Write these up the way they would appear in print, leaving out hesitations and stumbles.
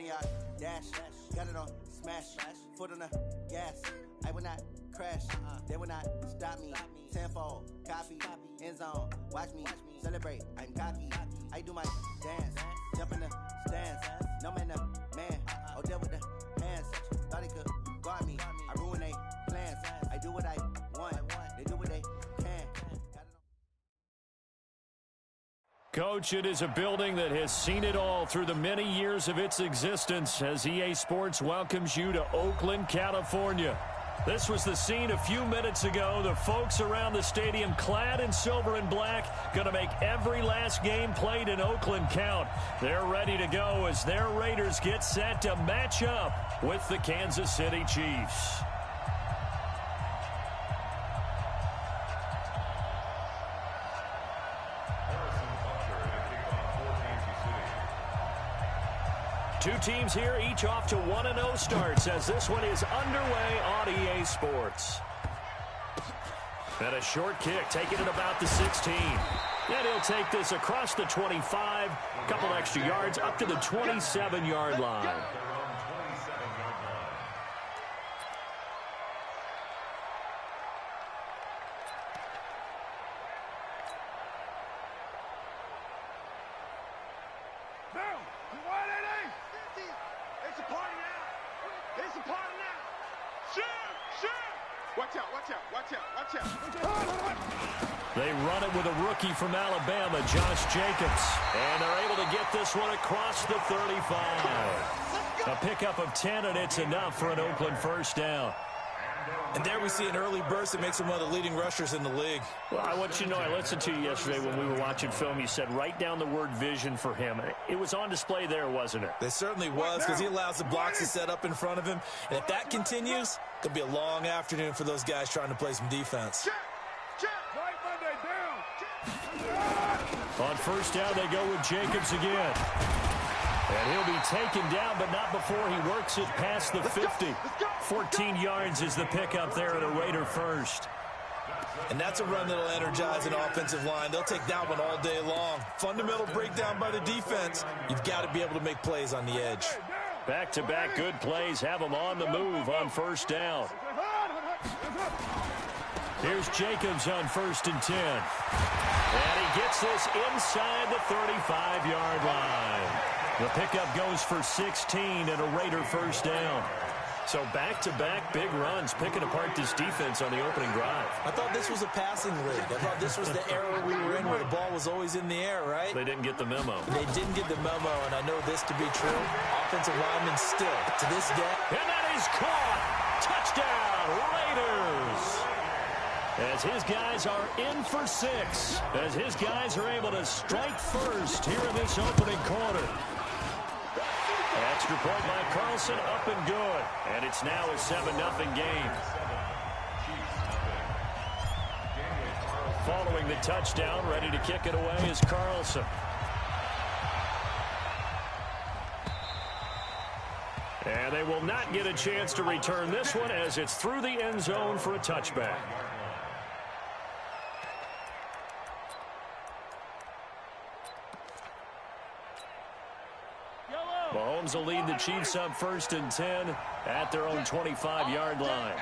20-yard dash, got it on smash, foot on the gas. I will not crash, they will not stop me. Tenfold, copy, end zone, watch me celebrate. I'm cocky, I do my dance, jump in the stands. No man, man, oh there with the hands. Thought he could guard me, I ruin they plans. I do what I want, they do what they can. Coach, it is a building that has seen it all through the many years of its existence as EA Sports welcomes you to Oakland, California. This was the scene a few minutes ago. The folks around the stadium clad in silver and black going to make every last game played in Oakland count. They're ready to go as their Raiders get set to match up with the Kansas City Chiefs. Two teams here, each off to 1-0 starts as this one is underway on EA Sports. And a short kick, taking it about the 16. And he'll take this across the 25, a couple extra yards up to the 27-yard line. They run it with a rookie from Alabama, Josh Jacobs. And they're able to get this one across the 35. A pickup of 10, and it's enough for an Oakland first down. And there we see an early burst that makes him one of the leading rushers in the league. Well, I want you to know, I listened to you yesterday when we were watching film. You said write down the word vision for him. It was on display there, wasn't it? It certainly was, because he allows the blocks to set up in front of him. And if that continues, it'll be a long afternoon for those guys trying to play some defense. On first down, they go with Jacobs again. And he'll be taken down, but not before he works it past the 50. 14 yards is the pickup there at a Raider first. And that's a run that'll energize an offensive line. They'll take that one all day long. Fundamental breakdown by the defense. You've got to be able to make plays on the edge. Back-to-back good plays have them on the move on first down. Here's Jacobs on 1st and 10. And he gets this inside the 35-yard line. The pickup goes for 16 and a Raider first down. So back-to-back big runs, picking apart this defense on the opening drive. I thought this was a passing league. I thought this was the era we were in where the ball was always in the air, right? They didn't get the memo. They didn't get the memo, and I know this to be true. Offensive linemen still, to this day. And that is caught. Touchdown, Raiders. As his guys are in for 6. As his guys are able to strike first here in this opening quarter. Extra point by Carlson, up and good. And it's now a 7-0 game. Following the touchdown, ready to kick it away is Carlson. And they will not get a chance to return this one as it's through the end zone for a touchback. Mahomes will lead the Chiefs up 1st and 10 at their own 25-yard line.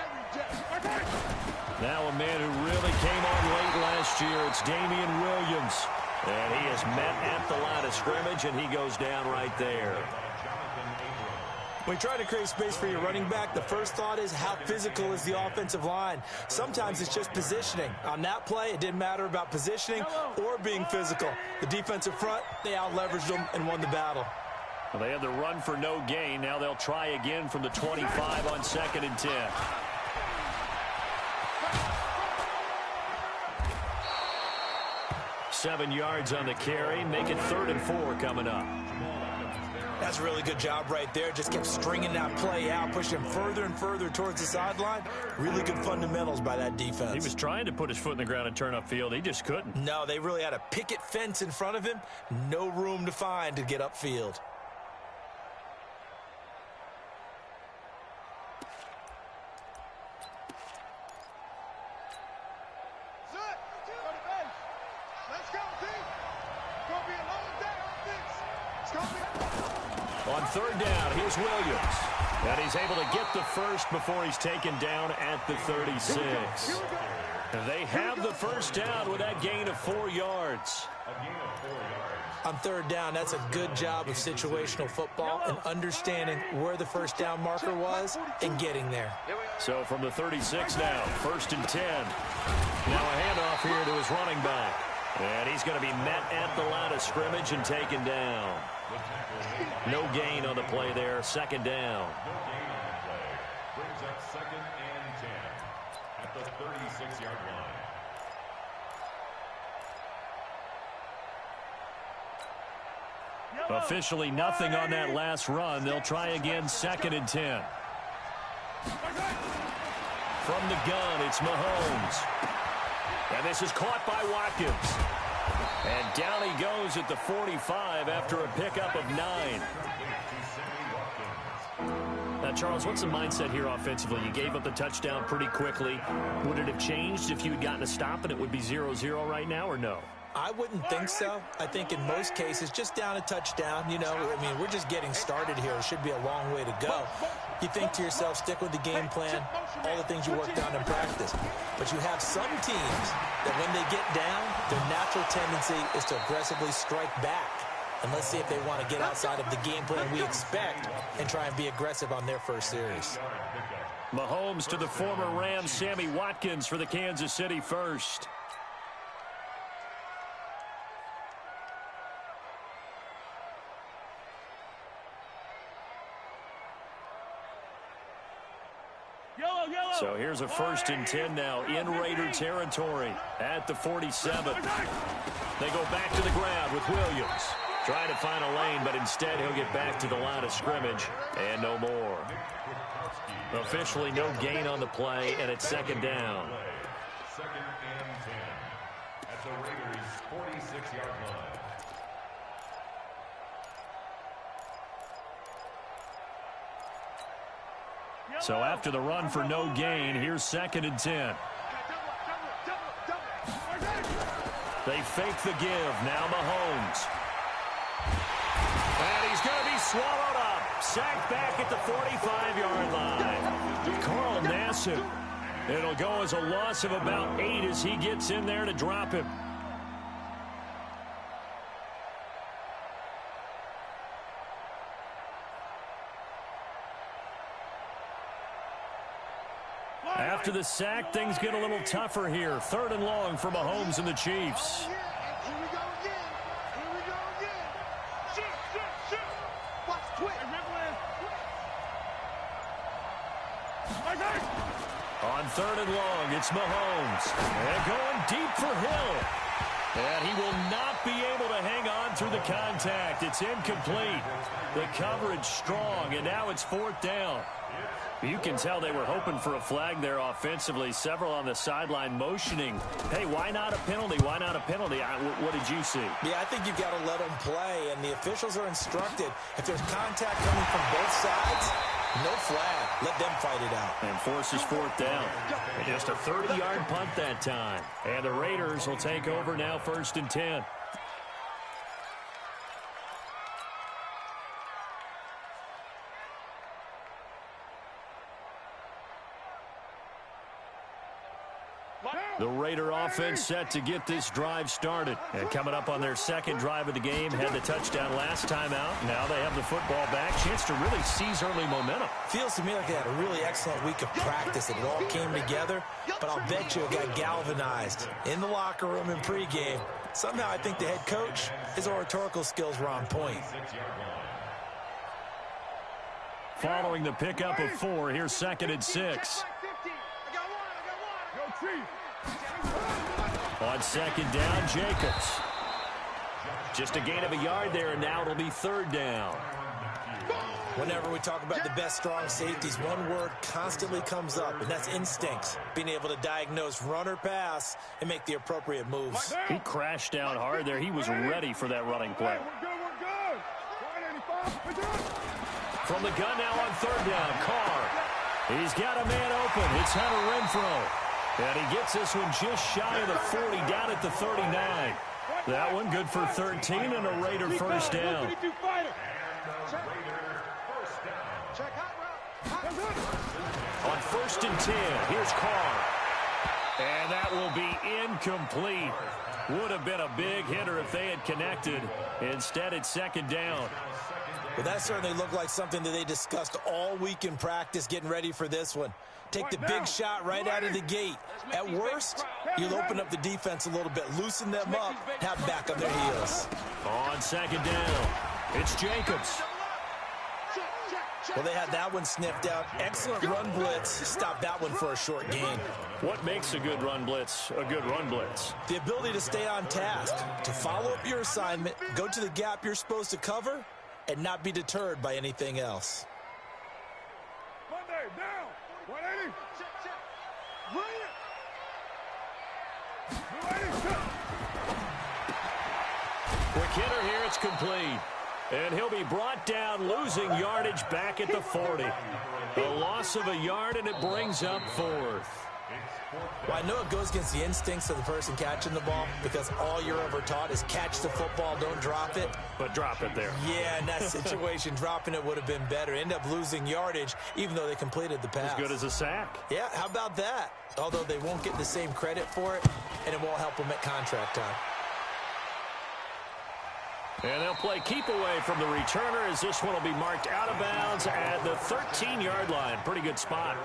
Now a man who really came on late last year, it's Damian Williams. And he is met at the line of scrimmage, and he goes down right there. When you try to create space for your running back, the first thought is how physical is the offensive line. Sometimes it's just positioning. On that play, it didn't matter about positioning or being physical. The defensive front, they out-leveraged them and won the battle. Well, they had the run for no gain. Now they'll try again from the 25 on 2nd and 10. Seven yards on the carry. Make it 3rd and 4 coming up. That's a really good job right there. Just kept stringing that play out, pushing him further and further towards the sideline. Really good fundamentals by that defense. He was trying to put his foot in the ground and turn upfield. He just couldn't. No, they really had a picket fence in front of him. No room to find to get upfield. On third down, here's Williams. And he's able to get the first before he's taken down at the 36. They have the first down with that gain of 4 yards. On third down, that's a good job of situational football and understanding where the first down marker was and getting there. So from the 36 now, 1st and 10. Now a handoff here to his running back. And he's going to be met at the line of scrimmage and taken down. No gain on the play there, 2nd down. Brings up 2nd and 10 at the 36-yard line. Officially nothing on that last run. They'll try again, 2nd and 10. From the gun, it's Mahomes. And this is caught by Watkins. And down he goes at the 45 after a pickup of 9. Now, Charles, what's the mindset here offensively? You gave up the touchdown pretty quickly. Would it have changed if you had gotten a stop and it would be 0-0 right now, or no? I wouldn't think so. I think in most cases, just down a touchdown, you know, I mean, we're just getting started here. It should be a long way to go. You think to yourself, stick with the game plan, all the things you worked on in practice. But you have some teams that when they get down, their natural tendency is to aggressively strike back. And let's see if they want to get outside of the game plan we expect and try and be aggressive on their first series. Mahomes to the former Rams, Sammy Watkins for the Kansas City first. So here's a 1st and 10 now in Raider territory at the 47. They go back to the ground with Williams. Trying to find a lane, but instead he'll get back to the line of scrimmage and no more. Officially no gain on the play, and it's 2nd down. 2nd and 10 at the Raiders' 46-yard line. So after the run for no gain, here's 2nd and 10. They fake the give. Now Mahomes. And he's going to be swallowed up. Sacked back at the 45-yard line. Carl Nassib. It'll go as a loss of about 8 as he gets in there to drop him. After the sack, things get a little tougher here. 3rd and long for Mahomes and the Chiefs. Here we go again. Here we go again. Shoot. Watch quick. On 3rd and long, it's Mahomes. And going deep for Hill. And he will not be able to hang on through the contact. It's incomplete. The coverage strong, and now it's 4th down. You can tell they were hoping for a flag there offensively. Several on the sideline motioning. Hey, why not a penalty? Why not a penalty? What did you see? Yeah, I think you've got to let them play, and the officials are instructed. If there's contact coming from both sides, no flag. Let them fight it out. And forces 4th down. And just a 30-yard punt that time. And the Raiders will take over now, 1st and 10. The Raider offense set to get this drive started. And coming up on their 2nd drive of the game, had the touchdown last time out. Now they have the football back. Chance to really seize early momentum. Feels to me like they had a really excellent week of practice. It all came together, but I'll bet you it got galvanized in the locker room in pregame. Somehow I think the head coach, his oratorical skills were on point. Following the pickup of 4, here's 2nd and 6. On 2nd down, Jacobs. Just a gain of a yard there, and now it'll be 3rd down. Whenever we talk about the best strong safeties, one word constantly comes up, and that's instincts. Being able to diagnose run or pass and make the appropriate moves. He crashed down hard there. He was ready for that running play. From the gun now on 3rd down, Carr. He's got a man open. It's Hunter Renfrow. And he gets this one just shy of the 40, down at the 39. That one good for 13 and a Raider 1st down. Check hot route. On 1st and 10, here's Carr. And that will be incomplete. Would have been a big hitter if they had connected. Instead, it's 2nd down. Well, that certainly looked like something that they discussed all week in practice getting ready for this one. Take the big shot right out of the gate. At worst, you'll open up the defense a little bit, loosen them up, have back on their heels. On 2nd down, it's Jacobs. Well, they had that one sniffed out. Excellent run blitz. Stop that one for a short gain. What makes a good run blitz a good run blitz? The ability to stay on task, to follow up your assignment, go to the gap you're supposed to cover, and not be deterred by anything else. Monday, down. 180. Quick hitter here, it's complete. And he'll be brought down, losing yardage back at the 40. A loss of a yard, and it brings up 4th. Well, I know it goes against the instincts of the person catching the ball because all you're ever taught is catch the football, don't drop it. But drop it there. Yeah, in that situation, dropping it would have been better. End up losing yardage, even though they completed the pass. As good as a sack. Yeah, how about that? Although they won't get the same credit for it, and it won't help them at contract time. And they'll play keep away from the returner as this one will be marked out of bounds at the 13-yard line. Pretty good spot.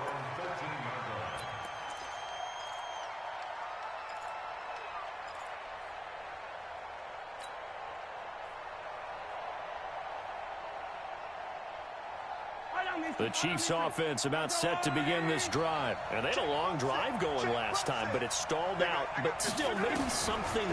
The Chiefs offense about set to begin this drive. And they had a long drive going last time, but it stalled out. But still, maybe something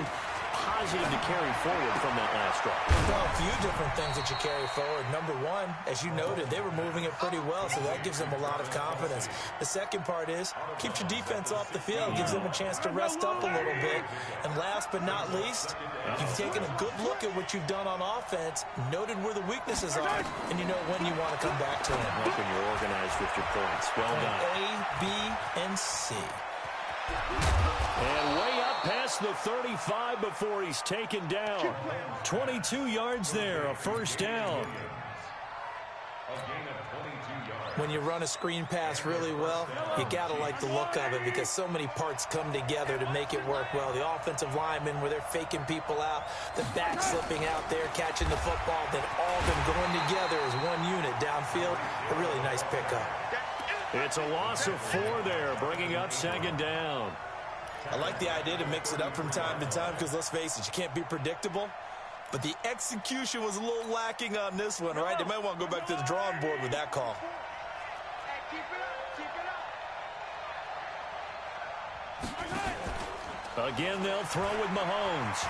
positive to carry forward from that last drive. Well, a few different things that you carry forward. Number one, as you noted, they were moving it pretty well, so that gives them a lot of confidence. The second part is, keeps your defense off the field, gives them a chance to rest up a little bit. And last but not least, you've taken a good look at what you've done on offense, noted where the weaknesses are, and you know when you want to come back to them. Like when you're organized with your points. Well done. A, B, and C. And way up past the 35 before he's taken down. 22 yards there, a 1st down. When you run a screen pass really well, you got to like the look of it because so many parts come together to make it work well. The offensive linemen, where they're faking people out, the back slipping out there, catching the football, then all of them going together as one unit downfield. A really nice pickup. It's a loss of 4 there, bringing up 2nd down. I like the idea to mix it up from time to time because, let's face it, you can't be predictable. But the execution was a little lacking on this one, right? They might want to go back to the drawing board with that call. Again, they'll throw with Mahomes.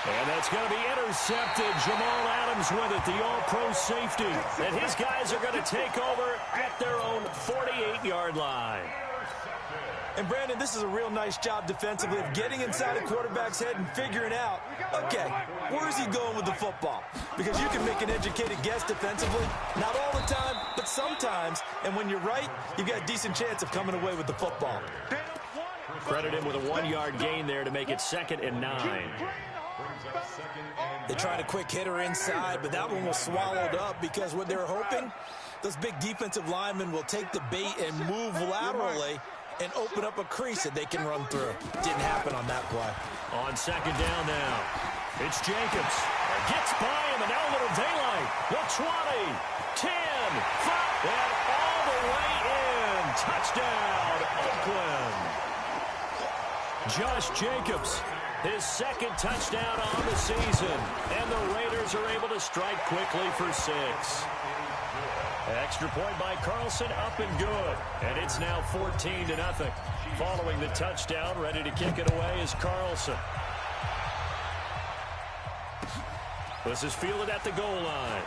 And that's going to be intercepted. Jamal Adams with it, the all-pro safety. And his guys are going to take over at their own 48-yard line. And, Brandon, this is a real nice job defensively of getting inside a quarterback's head and figuring out, okay, where is he going with the football? Because you can make an educated guess defensively. Not all the time, but sometimes. And when you're right, you've got a decent chance of coming away with the football. Credit him with a 1-yard gain there to make it 2nd and 9. They tried a quick hitter inside, but that one was swallowed up because what they were hoping, those big defensive linemen will take the bait and move laterally and open up a crease that they can run through. Didn't happen on that play. On 2nd down now, it's Jacobs. Gets by him, and now a little daylight. The 20, 10, 5, and all the way in. Touchdown, Oakland. Josh Jacobs, his 2nd touchdown on the season, and the Raiders are able to strike quickly for 6. Extra point by Carlson, up and good. And it's now 14-0. Following the touchdown, ready to kick it away is Carlson. This is fielded at the goal line.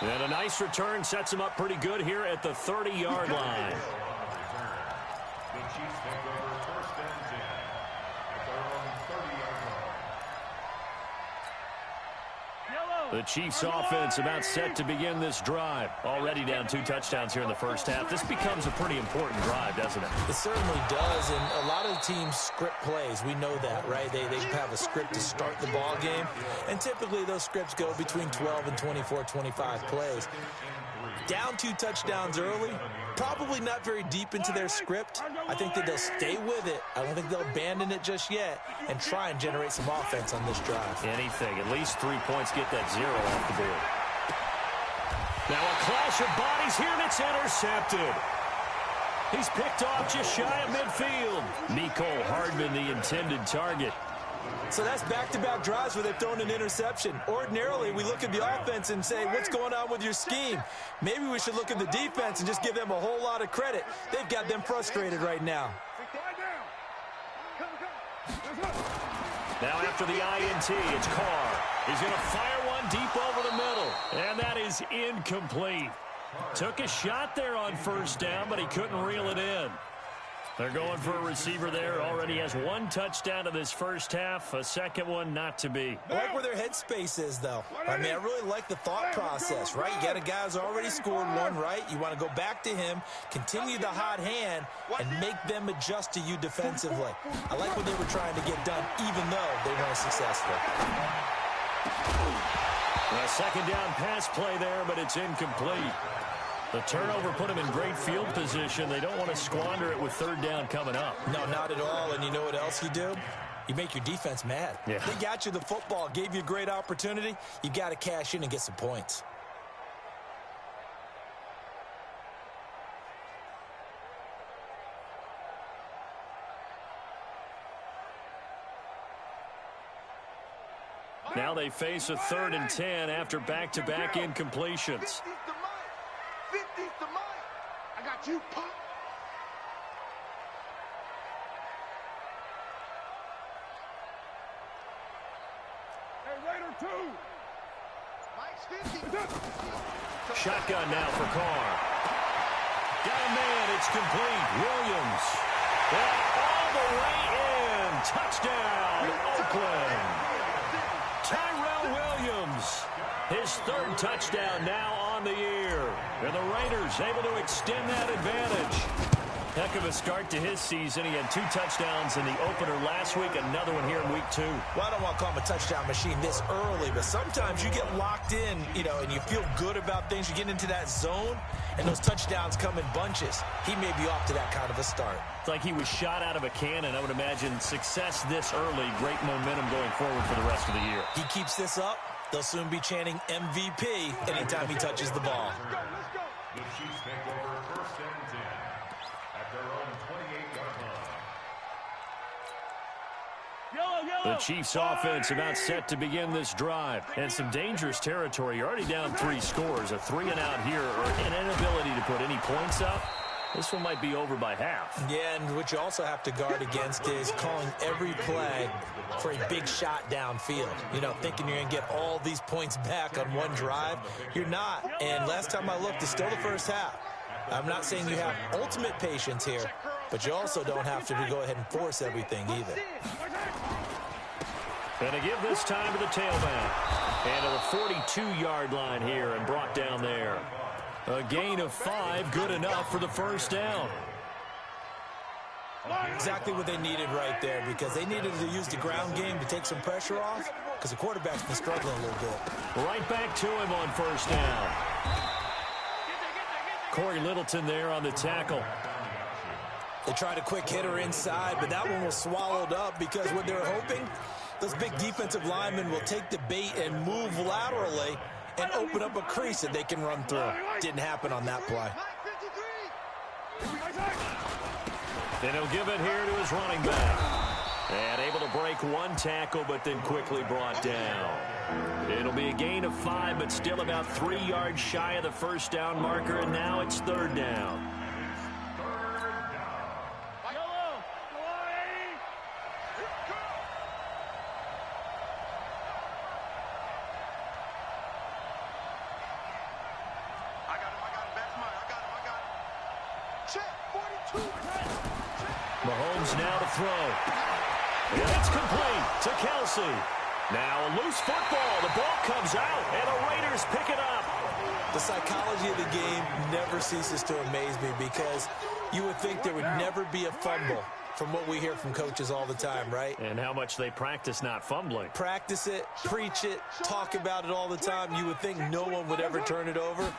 And a nice return sets him up pretty good here at the 30-yard line. The Chiefs take over 1st and 10 at their own 30-yard line. Yellow. The Chiefs offense about set to begin this drive. Already down 2 touchdowns here in the first half. This becomes a pretty important drive, doesn't it? It certainly does, and a lot of the teams script plays. We know that, right? They have a script to start the ball game, and typically those scripts go between 12 and 24, 25 plays. Down 2 touchdowns early, probably not very deep into their script. I think that they'll stay with it. I don't think they'll abandon it just yet and try and generate some offense on this drive. Anything. At least 3 points, get that 0 off the board. Now a clash of bodies here, and it's intercepted. He's picked off just shy of midfield. Mecole Hardman, the intended target. So that's back-to-back drives where they've thrown an interception. Ordinarily, we look at the offense and say, what's going on with your scheme? Maybe we should look at the defense and just give them a whole lot of credit. They've got them frustrated right now. Now after the INT, it's Carr. He's going to fire one deep over the middle, and that is incomplete. Took a shot there on first down, but he couldn't reel it in. They're going for a receiver there. Already has 1 touchdown in this first half. A second one not to be. I like where their headspace is, though. I mean, I really like the thought process, right? You got a guy who's already scored 1, right? You want to go back to him, continue the hot hand, and make them adjust to you defensively. I like what they were trying to get done, even though they weren't successful. A second down pass play there, but it's incomplete. The turnover put them in great field position. They don't want to squander it with 3rd down coming up. No, not at all. And you know what else you do? You make your defense mad. Yeah. They got you the football, gave you a great opportunity. You got to cash in and get some points. Now they face a 3rd and 10 after back-to-back incompletions. 50's to mine. I got you, Pop. Hey, Raider 2. Mike's 50. Shotgun now for Carr. Got a man. It's complete. Williams. All the way in. Touchdown, Oakland. Tyrell Williams. His 3rd touchdown now on the year. And the Raiders able to extend that advantage. Heck of a start to his season. He had 2 touchdowns in the opener last week, another one here in week 2. Well, I don't want to call him a touchdown machine this early, but sometimes you get locked in, and you feel good about things. You get into that zone, and those touchdowns come in bunches. He may be off to that kind of a start. It's like he was shot out of a cannon. I would imagine success this early, great momentum going forward for the rest of the year. He keeps this up, they'll soon be chanting MVP anytime he touches the ball. The Chiefs take over 1st and 10 at their own 28-yard line. The Chiefs offense about set to begin this drive. And some dangerous territory. You're already down 3 scores. A 3-and-out here, or an inability to put any points up. This one might be over by half. Yeah, and what you also have to guard against is calling every play for a big shot downfield. Thinking you're going to get all these points back on one drive. You're not. And last time I looked, it's still the first half. I'm not saying you have ultimate patience here, but you also don't have to go ahead and force everything either. And to give this time to the tailback. And to the 42-yard line here and brought down there. A gain of 5, good enough for the 1st down. Exactly what they needed right there, because they needed to use the ground game to take some pressure off, because the quarterback's been struggling a little bit. Right back to him on 1st down. Corey Littleton there on the tackle. They tried a quick hitter inside, but that one was swallowed up because what they were hoping, those big defensive linemen will take the bait and move laterally and open up a crease that they can run through. Didn't happen on that play. And he'll give it here to his running back. And able to break 1 tackle, but then quickly brought down. It'll be a gain of 5, but still about 3 yards shy of the 1st down marker, and now it's 3rd down. Mahomes now to throw. And it's complete to Kelsey. Now a loose football. The ball comes out, and the Raiders pick it up. The psychology of the game never ceases to amaze me because you would think there would never be a fumble from what we hear from coaches all the time, right? And how much they practice not fumbling. Practice it, preach it, talk about it all the time. You would think no one would ever turn it over.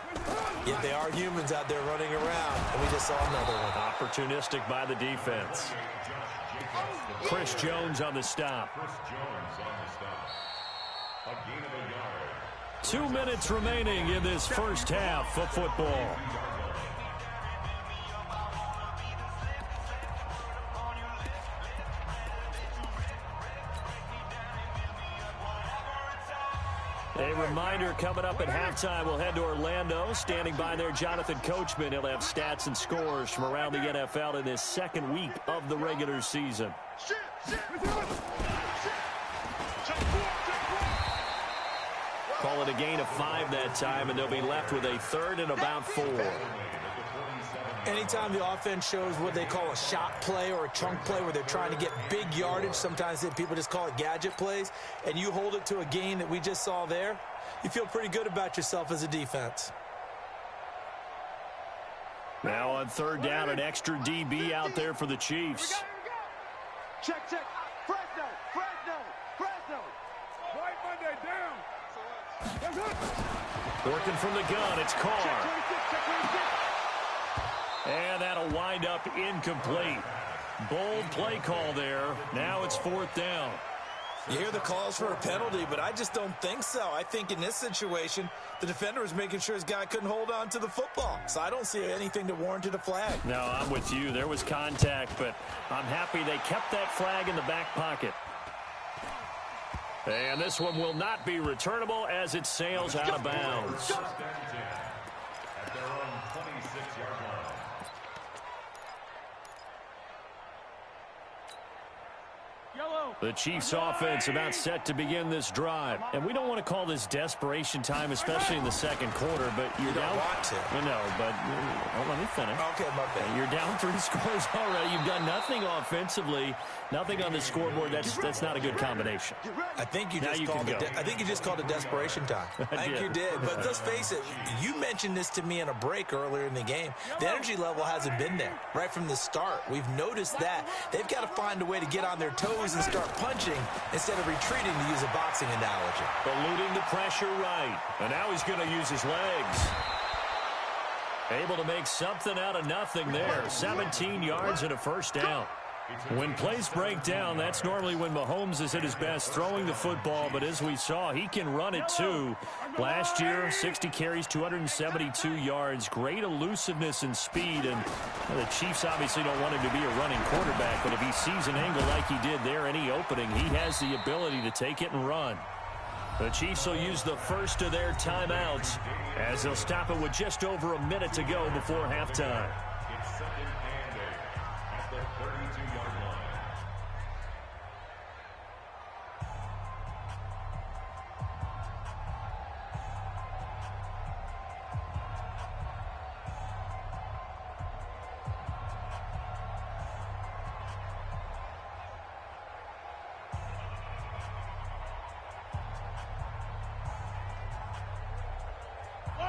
Yet they are humans out there running around, and we just saw another one. Opportunistic by the defense. Chris Jones on the stop. A gain of a yard. 2 minutes remaining in this first half of football. A reminder, coming up at halftime, we'll head to Orlando. Standing by there, Jonathan Coachman. He'll have stats and scores from around the NFL in this second week of the regular season. Call it a gain of 5 that time, and they'll be left with a third and about 4. Anytime the offense shows what they call a shot play or a chunk play where they're trying to get big yardage, sometimes people just call it gadget plays, and you hold it to a gain that we just saw there, you feel pretty good about yourself as a defense. Now on third down, an extra DB out there for the Chiefs. Check. Fresno. White Monday down. Working from the gun, it's Carr. Check 26. And that'll wind up incomplete. Bold play call there. Now it's fourth down. You hear the calls for a penalty, but I just don't think so. I think in this situation, the defender was making sure his guy couldn't hold on to the football. So I don't see anything that warranted a flag. No, I'm with you. There was contact, but I'm happy they kept that flag in the back pocket. And this one will not be returnable as it sails out of bounds. At their own 26-yard line. The Chiefs offense about set to begin this drive. And we don't want to call this desperation time, especially in the second quarter, but you're down. You don't want to. No, but let me finish. Okay, my bad. You're down 3 scores already. You've done nothing offensively, nothing on the scoreboard. That's not a good combination. I think you just called it desperation time. I think you did. But let's face it, you mentioned this to me in a break earlier in the game. The energy level hasn't been there right from the start. We've noticed that. They've got to find a way to get on their toes and start punching instead of retreating, to use a boxing analogy. Eluding the pressure right. And now he's going to use his legs. Able to make something out of nothing there. 17 yards and a first down. When plays break down, that's normally when Mahomes is at his best throwing the football, but as we saw, he can run it too. Last year, 60 carries, 272 yards, great elusiveness and speed, and the Chiefs obviously don't want him to be a running quarterback, but if he sees an angle like he did there, any opening, he has the ability to take it and run. The Chiefs will use the first of their timeouts as they'll stop it with just over a minute to go before halftime. It's second and 8 at the 32-yard line.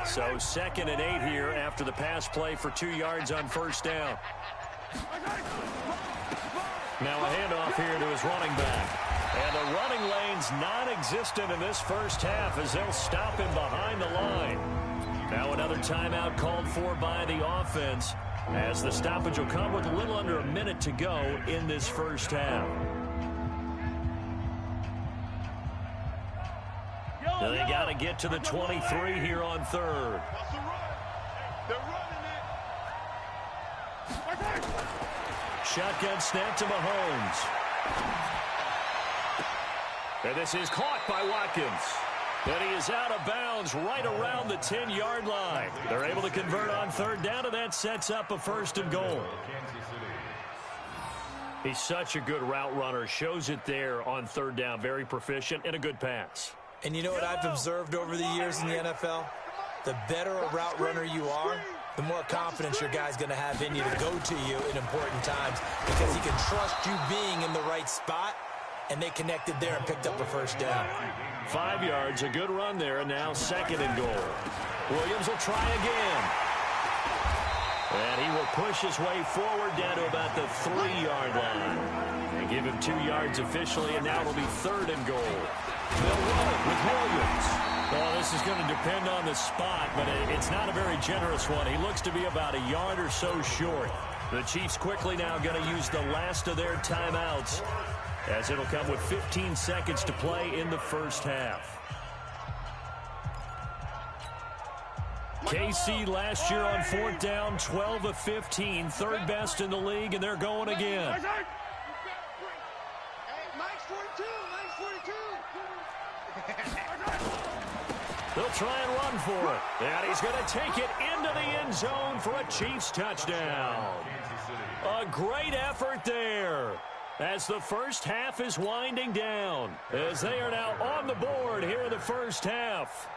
So second and 8 here after the pass play for 2 yards on first down. Now a handoff here to his running back. And the running lane's non-existent in this first half as they'll stop him behind the line. Now another timeout called for by the offense as the stoppage will come with a little under a minute to go in this first half. They got to get to the 23 here on third. They're running it. Shotgun snap to Mahomes. And this is caught by Watkins. And he is out of bounds right around the 10-yard line. They're able to convert on third down, and that sets up a first and goal. He's such a good route runner. Shows it there on third down. Very proficient and a good pass. And you know what I've observed over the years in the NFL? The better a route runner you are, the more confidence your guy's going to have in you to go to you in important times because he can trust you being in the right spot and they connected there and picked up a first down. 5 yards, a good run there, and now 2nd and goal. Williams will try again. And he will push his way forward down to about the 3-yard line. They give him 2 yards officially, and now it'll be 3rd and goal. They'll run it with Williams. Well, this is going to depend on the spot, but it's not a very generous one. He looks to be about a yard or so short. The Chiefs quickly now going to use the last of their timeouts, as it'll come with 15 seconds to play in the first half. KC last year on 4th down, 12 of 15, 3rd best in the league, and they're going again. They'll try and run for it. And he's going to take it into the end zone for a Chiefs touchdown. A great effort there as the first half is winding down, as they are now on the board here in the first half.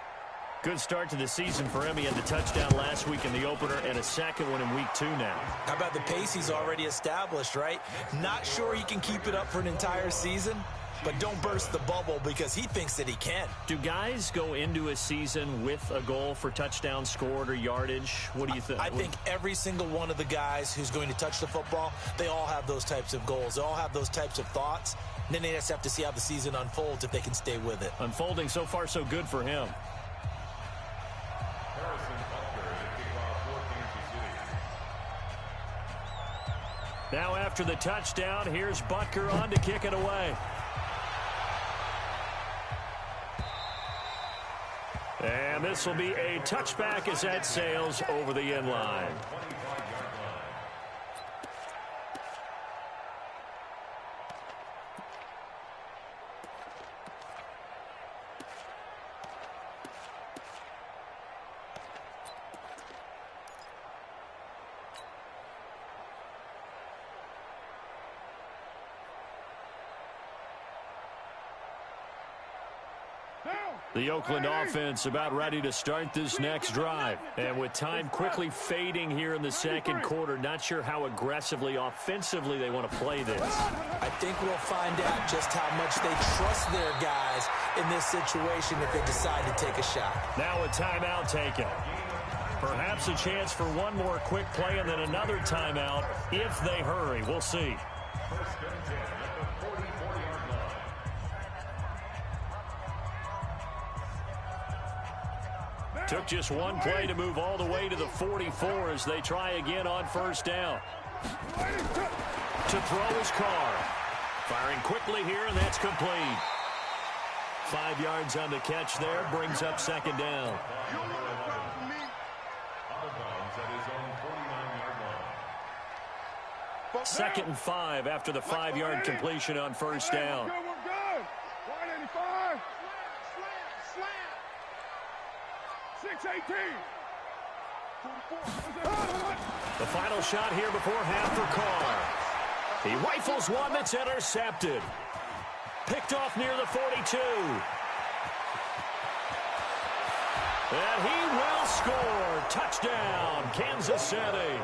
Good start to the season for him. He had the touchdown last week in the opener and a second one in week 2 now. How about the pace he's already established, right? Not sure he can keep it up for an entire season, but don't burst the bubble because he thinks that he can. Do guys go into a season with a goal for touchdowns scored or yardage? What do you think? I think every single one of the guys who's going to touch the football, they all have those types of goals. They all have those types of thoughts. And then they just have to see how the season unfolds if they can stay with it. Unfolding so far so good for him. Now after the touchdown, here's Butker on to kick it away. And this will be a touchback as that sails over the end line. The Oakland offense about ready to start this next drive. And with time quickly fading here in the second quarter, not sure how aggressively, offensively they want to play this. I think we'll find out just how much they trust their guys in this situation if they decide to take a shot. Now a timeout taken. Perhaps a chance for one more quick play and then another timeout if they hurry. We'll see. Took just one play to move all the way to the 44 as they try again on first down. To throw his car. Firing quickly here, and that's complete. 5 yards on the catch there, brings up second down. Second and 5 after the 5-yard completion on first down. 6-18. The final shot here before half for Carr. He rifles one that's intercepted. Picked off near the 42. And he will score. Touchdown, Kansas City.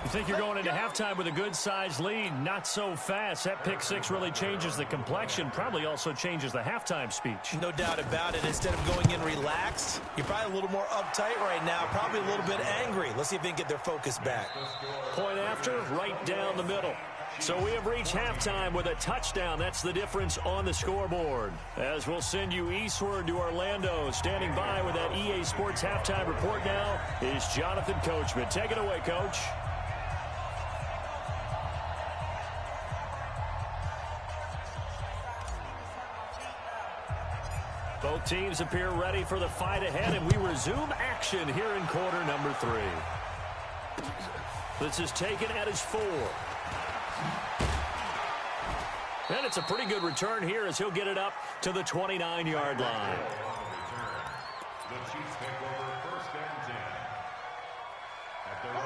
You think you're going into halftime with a good-sized lead? Not so fast. That pick six really changes the complexion, probably also changes the halftime speech. No doubt about it. Instead of going in relaxed, you're probably a little more uptight right now, probably a little bit angry. Let's see if they can get their focus back. Point after, right down the middle. So we have reached halftime with a touchdown. That's the difference on the scoreboard. As we'll send you eastward to Orlando. Standing by with that EA Sports halftime report now is Jonathan Coachman. Take it away, Coach. Both teams appear ready for the fight ahead, and we resume action here in quarter number 3. This is taken at his 4. And it's a pretty good return here as he'll get it up to the 29-yard line.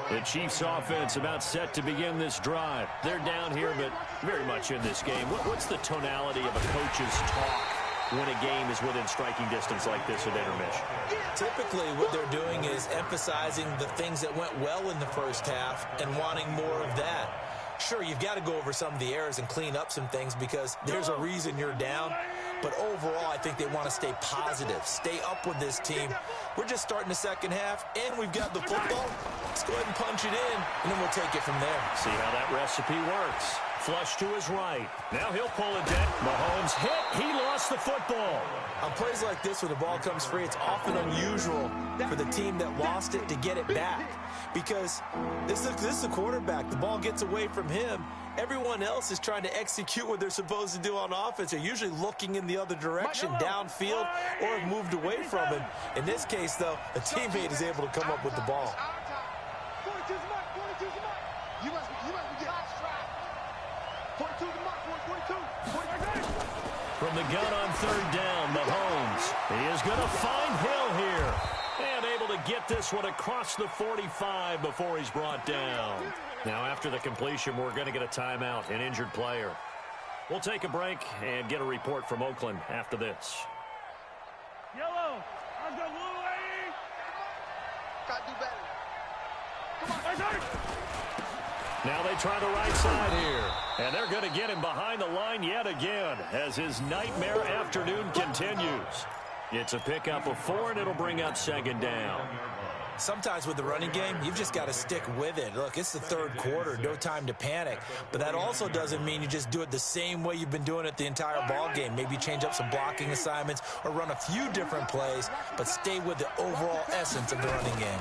The Chiefs offense about set to begin this drive. They're down here, but very much in this game. What's the tonality of a coach's talk when a game is within striking distance like this at intermission? Typically, what they're doing is emphasizing the things that went well in the first half and wanting more of that. Sure, you've got to go over some of the errors and clean up some things because there's a reason you're down. But overall, I think they want to stay positive, stay up with this team. We're just starting the second half, and we've got the football. Let's go ahead and punch it in, and then we'll take it from there. See how that recipe works. Flush to his right. Now he'll pull it down. Mahomes hit. He lost the football. On plays like this where the ball comes free, it's often unusual for the team that lost it to get it back. Because this is the quarterback. The ball gets away from him. Everyone else is trying to execute what they're supposed to do on offense. They're usually looking in the other direction, downfield, or have moved away from him. In this case, though, a teammate is able to come up with the ball. 42's the mark, 42's the mark. You must be getting 42's the mark, 42. From the gun on third down, Mahomes. He is going to find Hill here. And able to get this one across the 45 before he's brought down. Now, after the completion, we're going to get a timeout, an injured player. We'll take a break and get a report from Oakland after this. Yellow, I'm going away. Got to do better. Come on, Now they try the right side here. And they're going to get him behind the line yet again as his nightmare afternoon continues. It's a pickup of 4, and it'll bring up second down. Sometimes with the running game, you've just got to stick with it. Look, it's the third quarter, no time to panic. But that also doesn't mean you just do it the same way you've been doing it the entire ball game. Maybe change up some blocking assignments or run a few different plays, but stay with the overall essence of the running game.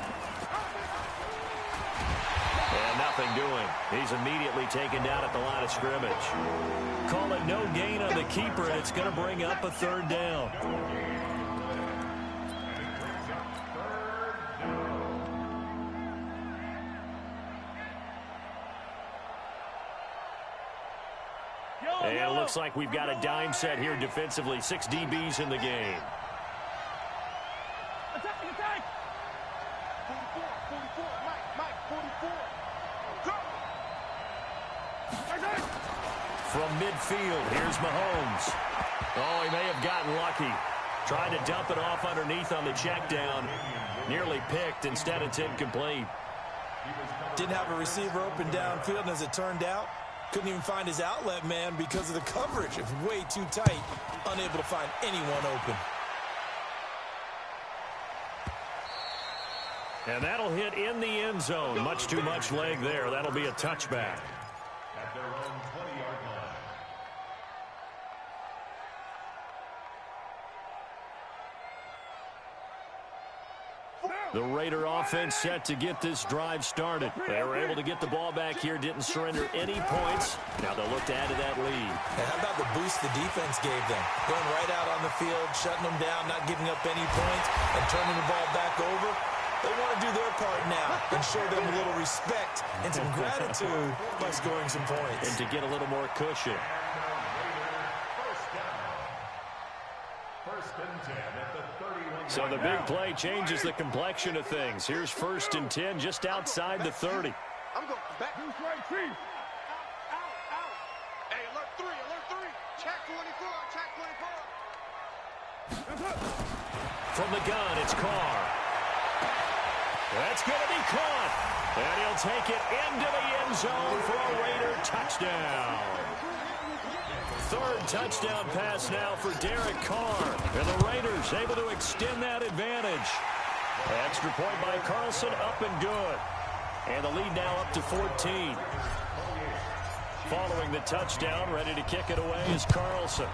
And nothing doing. He's immediately taken down at the line of scrimmage. Call it no gain on the keeper, and it's going to bring up a third down. And it looks like we've got a dime set here defensively. 6 DBs in the game. Attack! 44, Mike, 44. Go! From midfield, here's Mahomes. Oh, he may have gotten lucky. Tried to dump it off underneath on the check down. Nearly picked. Instead, it's incomplete. Didn't have a receiver open downfield, and as it turned out, couldn't even find his outlet man because of the coverage. It's way too tight. Unable to find anyone open. And that'll hit in the end zone. Much too much leg there. That'll be a touchback. At their own 20-yard line. The Raider offense set to get this drive started. They were able to get the ball back here, didn't surrender any points. Now they'll look to add to that lead. And how about the boost the defense gave them? Going right out on the field, shutting them down, not giving up any points, and turning the ball back over. They want to do their part now and show them a little respect and some gratitude by scoring some points. And to get a little more cushion. First and 10 at the 31. So the big play changes the complexion of things. Here's 1st and 10 just outside the 30. I'm going back. Who's right, Chief? Out. Hey, alert 3. Check 24. From the gun, it's Carr. That's going to be caught. And he'll take it into the end zone for a Raider touchdown. 3rd touchdown pass now for Derek Carr. And the Raiders able to extend that advantage. Extra point by Carlson, up and good. And the lead now up to 14. Following the touchdown, ready to kick it away is Carlson.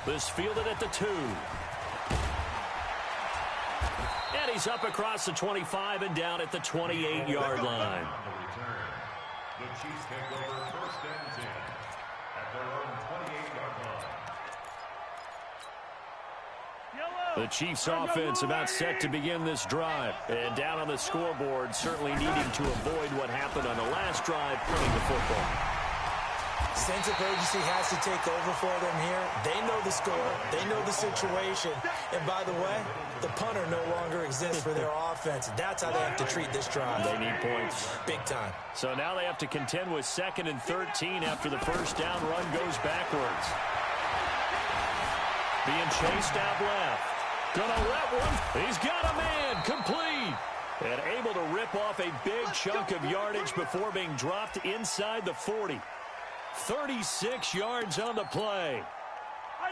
This fielded at the 2. And he's up across the 25 and down at the 28-yard line. The Chiefs take over 1st and 10 at their own 28-yard line. The Chiefs offense about set to begin this drive. And down on the scoreboard, certainly needing to avoid what happened on the last drive, punting the football. Sense of urgency has to take over for them here. They know the score. They know the situation. And by the way, the punter no longer exists for their offense. That's how they have to treat this drive. They need points. Big time. So now they have to contend with 2nd and 13 after the first down run goes backwards. Being chased out left. Gonna let one. He's got a man. Complete. And able to rip off a big chunk of yardage before being dropped inside the 40. 36 yards on the play.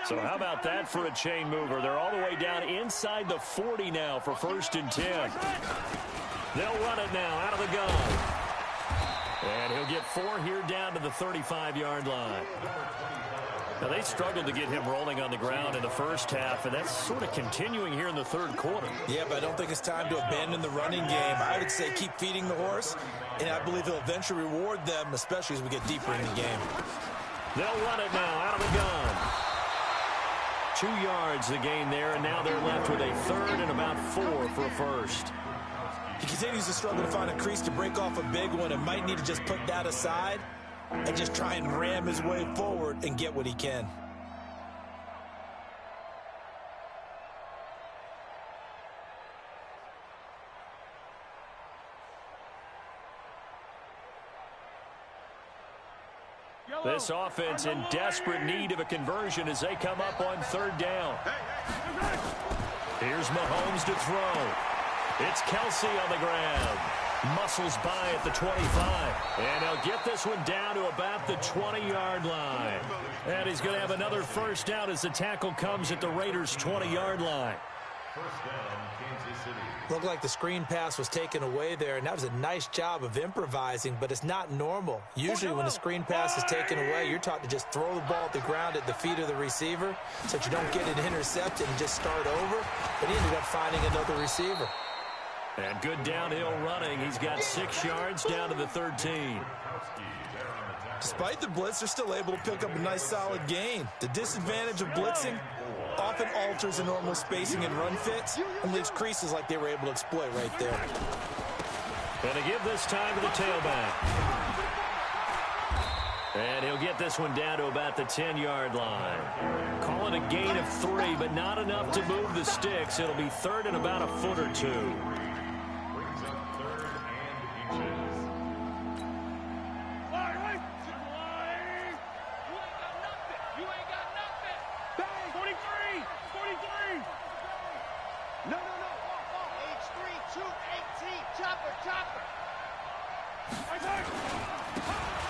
So how about that for a chain mover? They're all the way down inside the 40 now for 1st and 10. They'll run it now out of the gun. And he'll get 4 here down to the 35-yard line. Now, they struggled to get him rolling on the ground in the first half, and that's sort of continuing here in the third quarter. Yeah, but I don't think it's time to abandon the running game. I would say keep feeding the horse, and I believe he'll eventually reward them, especially as we get deeper in the game. They'll run it now out of the gun. 2 yards the gain there, and now they're left with a 3rd and about 4 for a first. He continues to struggle to find a crease to break off a big one and might need to just put that aside and just try and ram his way forward and get what he can. This offense in desperate need of a conversion as they come up on 3rd down. Here's Mahomes to throw. It's Kelsey on the ground. Muscles by at the 25. And he'll get this one down to about the 20-yard line. And he's going to have another first down as the tackle comes at the Raiders' 20-yard line. First down, Kansas City. Looked like the screen pass was taken away there, and that was a nice job of improvising, but it's not normal. Usually when the screen pass is taken away, you're taught to just throw the ball at the ground at the feet of the receiver so that you don't get it intercepted and just start over. But he ended up finding another receiver. And good downhill running. He's got 6 yards down to the 13. Despite the blitz, they're still able to pick up a nice solid gain. The disadvantage of blitzing often alters the normal spacing and run fits and leaves creases like they were able to exploit right there. And to give this time to the tailback. And he'll get this one down to about the 10-yard line. Call it a gain of 3, but not enough to move the sticks. It'll be 3rd and about a foot or 2. Brings up 3rd and inches. You ain't got nothing. Bang. 43. No. H3, 218. Chopper.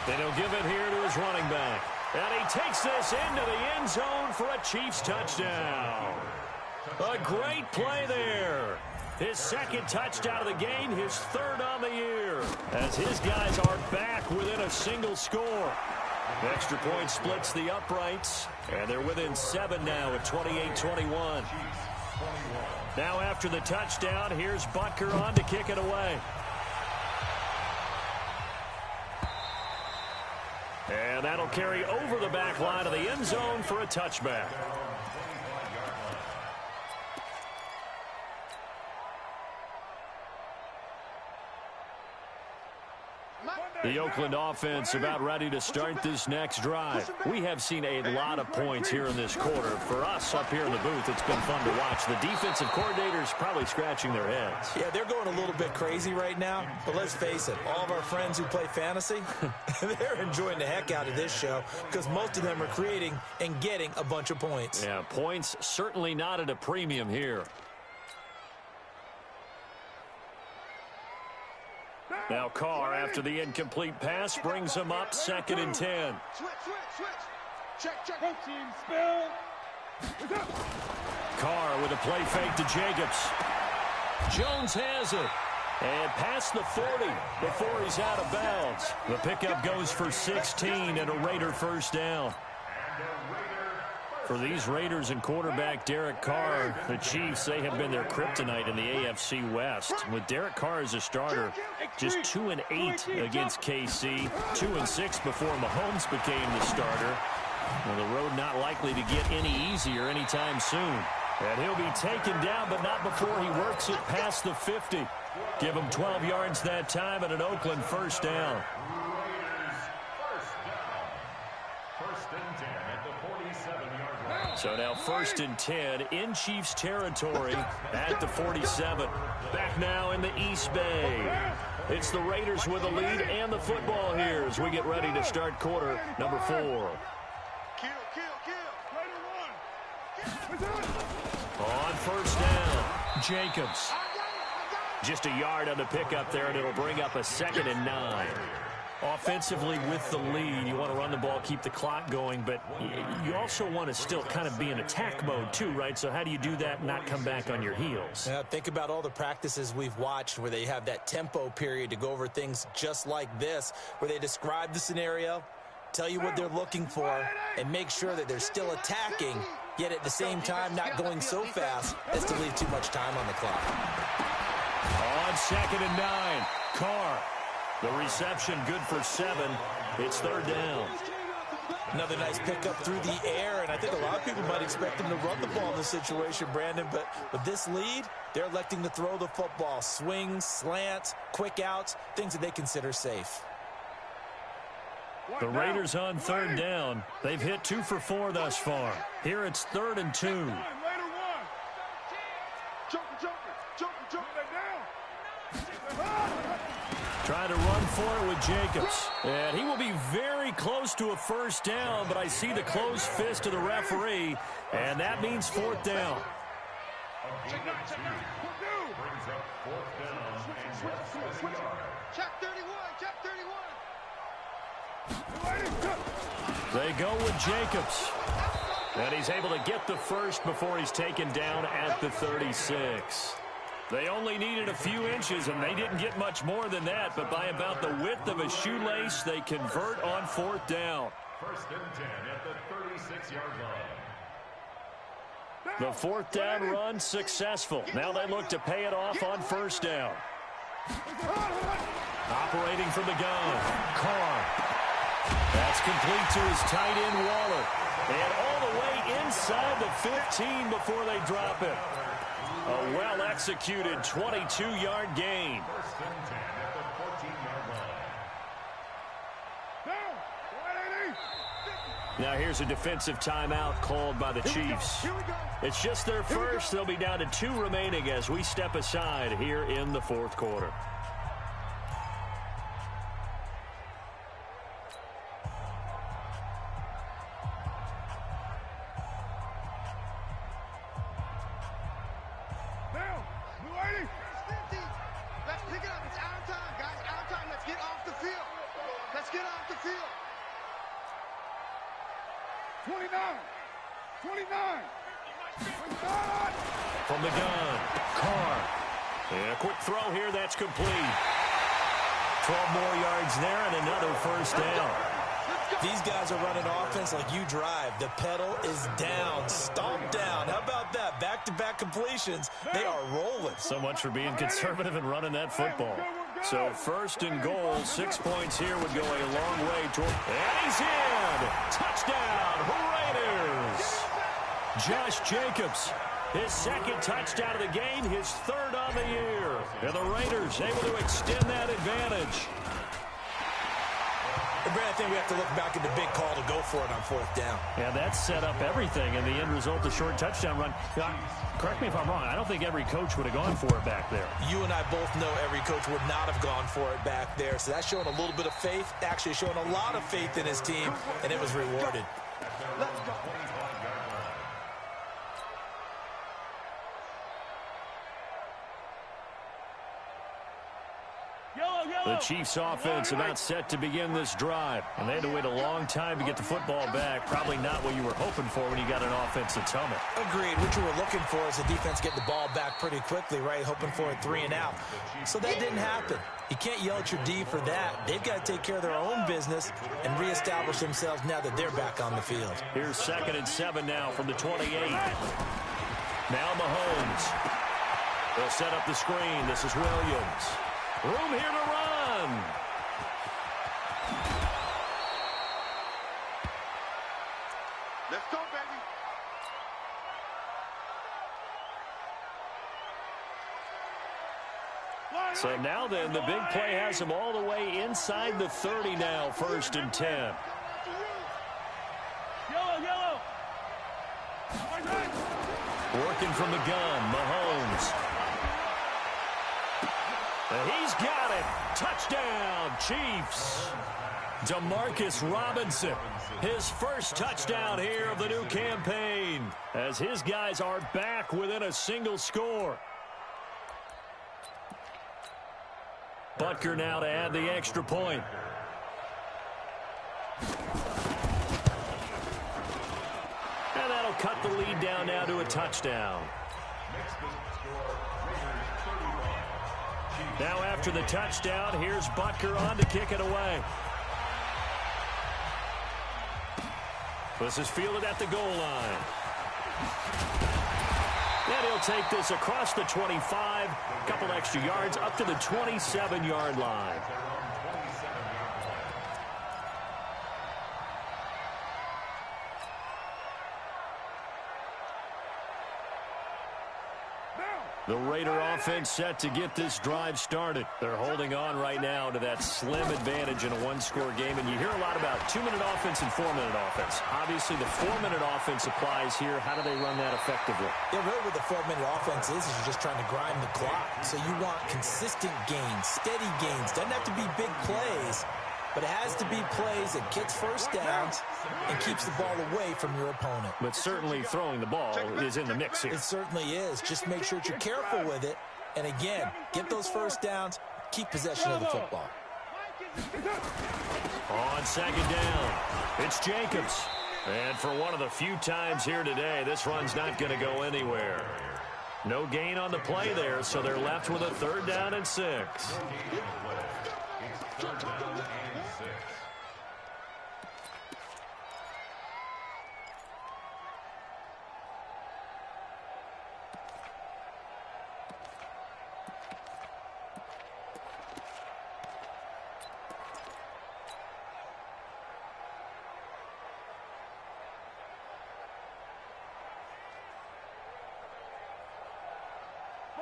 Then he'll give it here to his running back. And he takes this into the end zone for a Chiefs touchdown. A great play there. His 2nd touchdown of the game, his 3rd on the year. As his guys are back within a single score. Extra point splits the uprights. And they're within 7 now at 28-21. Now after the touchdown, here's Butker on to kick it away. And that'll carry over the back line of the end zone for a touchback. The Oakland offense about ready to start this next drive. We have seen a lot of points here in this quarter. For us up here in the booth, it's been fun to watch. The defensive coordinators probably scratching their heads. Yeah, they're going a little bit crazy right now. But let's face it, all of our friends who play fantasy, they're enjoying the heck out of this show because most of them are creating and getting a bunch of points. Yeah, points certainly not at a premium here. Now Carr, after the incomplete pass, brings him up 2nd and 10. Switch. Check. Team spill. Carr with a play fake to Jacobs. Jones has it. And past the 40 before he's out of bounds. The pickup goes for 16 and a Raider first down. For these Raiders and quarterback Derek Carr, the Chiefs, they have been their kryptonite in the AFC West. With Derek Carr as a starter, just 2-8 against KC, 2-6 before Mahomes became the starter. Well, the road not likely to get any easier anytime soon. And he'll be taken down, but not before he works it past the 50. Give him 12 yards that time and an Oakland first down. So now 1st and 10 in Chiefs territory at the 47. Back now in the East Bay. It's the Raiders with the lead and the football here as we get ready to start quarter number 4. On first down, Jacobs. Just a yard on the pickup there, and it'll bring up a 2nd and 9. Offensively with the lead, you want to run the ball, keep the clock going, but you also want to still kind of be in attack mode too, right? So how do you do that and not come back on your heels? Yeah, think about all the practices we've watched where they have that tempo period to go over things just like this, where they describe the scenario, tell you what they're looking for, and make sure that they're still attacking, yet at the same time not going so fast as to leave too much time on the clock. On 2nd and 9, Carr. The reception good for 7. It's 3rd down. Another nice pickup through the air, and I think a lot of people might expect them to run the ball in this situation, Brandon, but with this lead, they're electing to throw the football. Swings, slants, quick outs, things that they consider safe. The Raiders on 3rd down. They've hit 2 for 4 thus far. Here it's 3rd and 2. Trying to run for it with Jacobs. And he will be very close to a 1st down, but I see the closed fist of the referee, and that means 4th down. Brings up 4th down and less than a yard. Check 31, check 31. They go with Jacobs. And he's able to get the first before he's taken down at the 36. They only needed a few inches, and they didn't get much more than that. But by about the width of a shoelace, they convert on 4th down. 1st and 10 at the 36-yard line. The 4th down run successful. Now they look to pay it off on 1st down. Operating from the gun, Carr. That's complete to his tight end, Waller. And all the way inside the 15 before they drop it. A well-executed 22-yard gain. 1st and 10 at the 14-yard line. Now here's a defensive timeout called by the Chiefs. It's just their first. They'll be down to 2 remaining as we step aside here in the 4th quarter. Let's pick it up. It's our time, guys. Our time. Let's get off the field. Let's get off the field. 29. 29. From the gun, Carr. And a quick throw here. That's complete. 12 more yards there and another 1st down. These guys are running offense like you drive. The pedal is down, stomped down. How about that? Back-to-back completions. They are rolling. So much for being conservative and running that football. So 1st and goal, 6 points here would go a long way toward. And he's in! Touchdown, Raiders! Josh Jacobs, his 2nd touchdown of the game, his 3rd on the year. And the Raiders able to extend that advantage. And Brad, I think we have to look back at the big call to go for it on 4th down. Yeah, that set up everything, and the end result, the short touchdown run. Now, correct me if I'm wrong, I don't think every coach would have gone for it back there. You and I both know every coach would not have gone for it back there. So that's showing a little bit of faith, actually showing a lot of faith in his team, and it was rewarded. Let's go. The Chiefs offense about set to begin this drive. And they had to wait a long time to get the football back. Probably not what you were hoping for when you got an offense that's humming. Agreed. What you were looking for is the defense get the ball back pretty quickly, right? Hoping for a 3 and out. So that didn't happen. You can't yell at your D for that. They've got to take care of their own business and reestablish themselves now that they're back on the field. Here's 2nd and 7 now from the 28. Now Mahomes. They'll set up the screen. This is Williams. Room here to run. Let's go, baby. So now then, the big play has him all the way inside the 30 now, 1st and 10. Yellow. Working from the gun, Mahomes. And he's got it. Touchdown, Chiefs. Demarcus Robinson, his first touchdown here of the new campaign, as his guys are back within a single score. Butker now to add the extra point. And that'll cut the lead down now to a touchdown. Now after the touchdown, here's Butker on to kick it away. This is fielded at the goal line. And he'll take this across the 25, a couple extra yards, up to the 27-yard line. The Raider offense set to get this drive started. They're holding on right now to that slim advantage in a one-score game. And you hear a lot about 2-minute offense and 4-minute offense. Obviously, the 4-minute offense applies here. How do they run that effectively? Yeah, really what the 4-minute offense is you're just trying to grind the clock. So you want consistent gains, steady gains. Doesn't have to be big plays, but it has to be plays that gets first downs and keeps the ball away from your opponent. But certainly throwing the ball is in the mix here. It certainly is. Just make sure that you're careful with it. And again, get those first downs, keep possession of the football. On second down, it's Jacobs. And for one of the few times here today, this run's not going to go anywhere. No gain on the play there, so they're left with a 3rd down and 6. It's 3rd down and 6.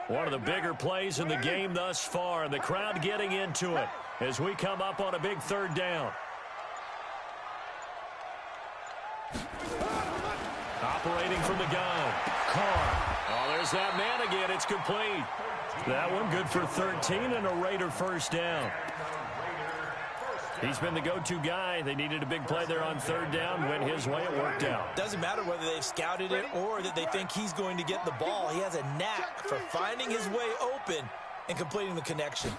One of the bigger plays in the game thus far, and the crowd getting into it as we come up on a big 3rd down. Operating from the gun, Carr. Oh, there's that man again. It's complete. That one good for 13 and a Raider first down. He's been the go-to guy. They needed a big play there on 3rd down. Went his way. It worked out. Doesn't matter whether they've scouted it or that they think he's going to get the ball. He has a knack for finding his way open and completing the connection.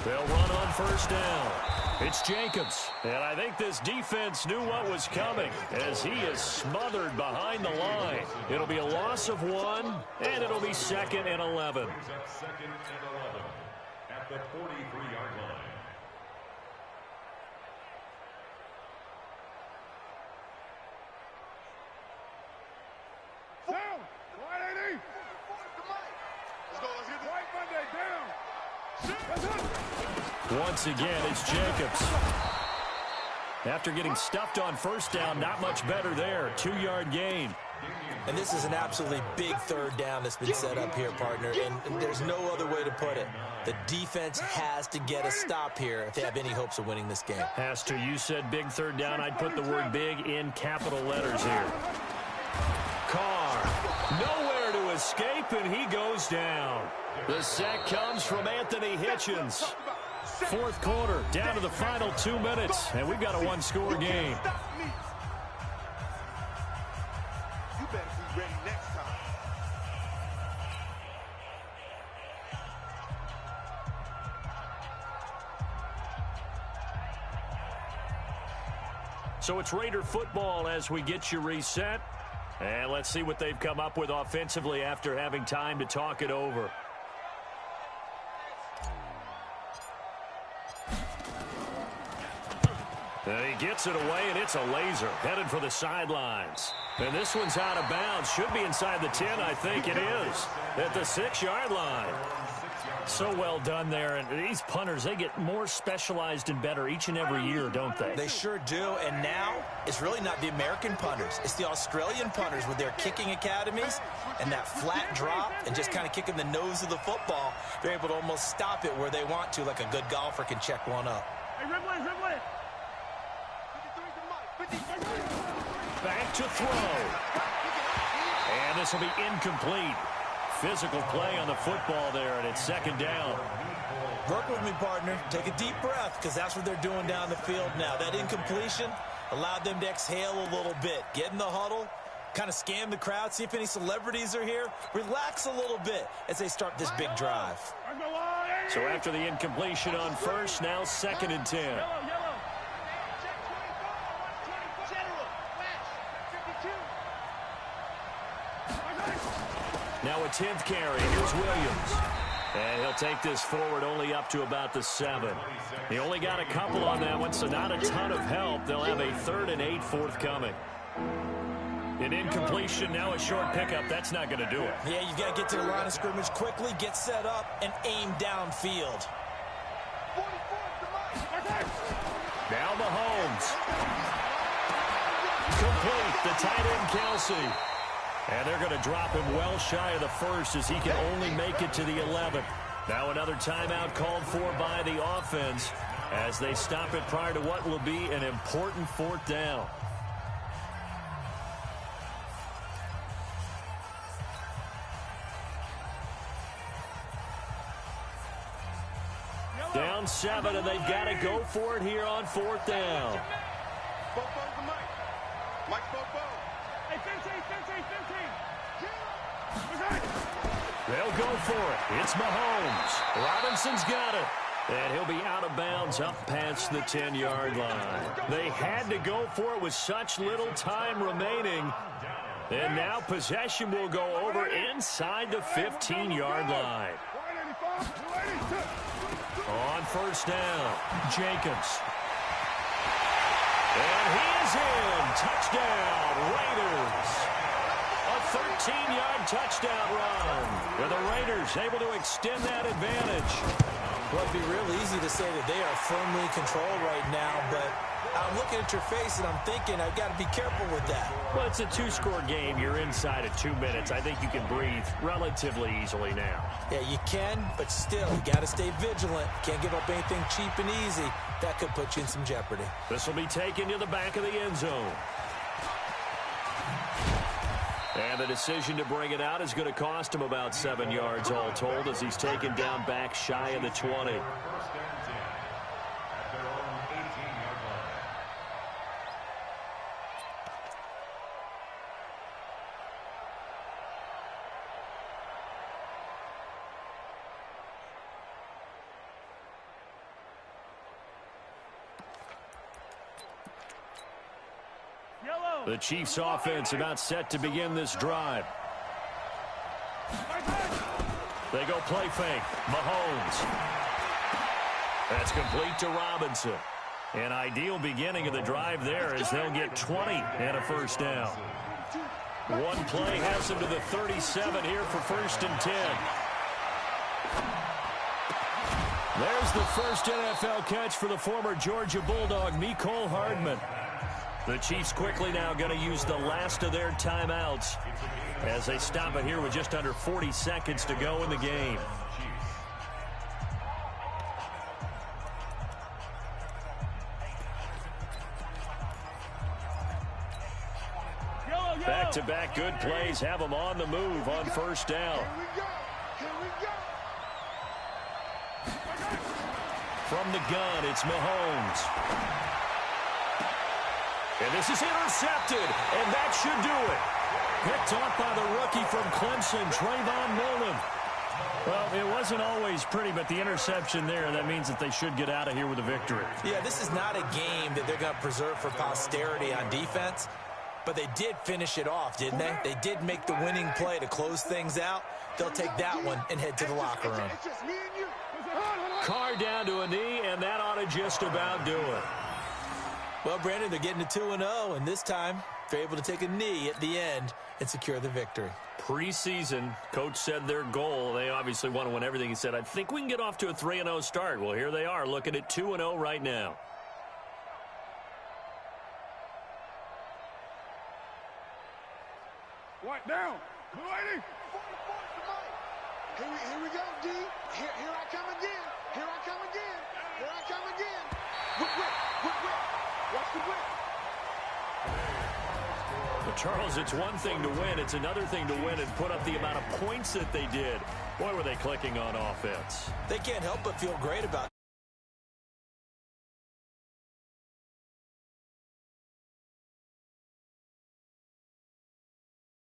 They'll run on 1st down. It's Jacobs. And I think this defense knew what was coming as he is smothered behind the line. It'll be a loss of 1, and it'll be 2nd and 11. Brings up 2nd and 11 at the 43-yard line. Once again, it's Jacobs. After getting stuffed on 1st down, not much better there. 2-yard gain. And this is an absolutely big 3rd down that's been set up here, partner, and there's no other way to put it. The defense has to get a stop here if they have any hopes of winning this game. Has to. You said big 3rd down. I'd put the word big in capital letters here. Carr, nowhere to escape, and he goes down. The sack comes from Anthony Hitchens. 4th quarter, down to the final 2 minutes, and we've got a 1-score game. You better be ready next time. So it's Raider football as we get you reset. And let's see what they've come up with offensively after having time to talk it over. And he gets it away, and it's a laser headed for the sidelines. And this one's out of bounds. Should be inside the 10, I think it is, at the 6-yard line. So well done there. And these punters, they get more specialized and better each and every year, don't they? They sure do. And now it's really not the American punters. It's the Australian punters with their kicking academies and that flat drop and just kind of kicking the nose of the football. They're able to almost stop it where they want to, like a good golfer can check one up. Hey, Ridley. Back to throw. And this will be incomplete. Physical play on the football there, and it's 2nd down. Work with me, partner. Take a deep breath, because that's what they're doing down the field now. That incompletion allowed them to exhale a little bit. Get in the huddle, kind of scan the crowd, see if any celebrities are here. Relax a little bit as they start this big drive. So after the incompletion on first, now 2nd and 10. Now a 10th carry. Here's Williams. And he'll take this forward only up to about the 7. He only got a couple on that one, so not a ton of help. They'll have a 3rd and 8 forthcoming. An incompletion, now a short pickup. That's not going to do it. Yeah, you've got to get to the line of scrimmage quickly, get set up, and aim downfield. Now Mahomes. Complete, the tight end Kelsey. And they're going to drop him well shy of the 1st as he can only make it to the 11th. Now another timeout called for by the offense as they stop it prior to what will be an important 4th down. Down 7, and they've got to go for it here on 4th down. They'll go for it. It's Mahomes. Robinson's got it. And he'll be out of bounds up past the 10-yard line. They had to go for it with such little time remaining. And now possession will go over inside the 15-yard line. On 1st down, Jacobs. And he is in. Touchdown, Raiders. A 13-yard touchdown run. With the Raiders able to extend that advantage. Well, it'd be real easy to say that they are firmly controlled right now, but I'm looking at your face and I'm thinking I've got to be careful with that. Well, it's a 2-score game. You're inside of 2 minutes. I think you can breathe relatively easily now. Yeah, you can, but still, you got to stay vigilant. Can't give up anything cheap and easy. That could put you in some jeopardy. This will be taken to the back of the end zone. And the decision to bring it out is going to cost him about 7 yards all told as he's taken down back shy of the 20. The Chiefs offense about set to begin this drive. They go play fake. Mahomes. That's complete to Robinson. An ideal beginning of the drive there as they'll get 20 and a 1st down. One play has them to the 37 here for 1st and 10. There's the first NFL catch for the former Georgia Bulldog, Mecole Hardman. The Chiefs quickly now going to use the last of their timeouts as they stop it here with just under 40 seconds to go in the game. Back-to-back good plays have them on the move on 1st down. From the gun, it's Mahomes. And this is intercepted, and that should do it. Picked off by the rookie from Clemson, Trayvon Mullen. Well, it wasn't always pretty, but the interception there, that means that they should get out of here with a victory. Yeah, this is not a game that they're going to preserve for posterity on defense, but they did finish it off, didn't they? They did make the winning play to close things out. They'll take that one and head to the locker room. Carr down to a knee, and that ought to just about do it. Well, Brandon, they're getting to 2-0, and this time they're able to take a knee at the end and secure the victory. Preseason, coach said their goal, they obviously want to win everything. He said, I think we can get off to a 3-0 start. Well, here they are looking at 2-0 right now. What down? Good lady. Here we go, D. Here I come again. Here I come again. Here I come again. Whip. Watch the whip. But Charles, it's one thing to win. It's another thing to win and put up the amount of points that they did. Boy, were they clicking on offense. They can't help but feel great about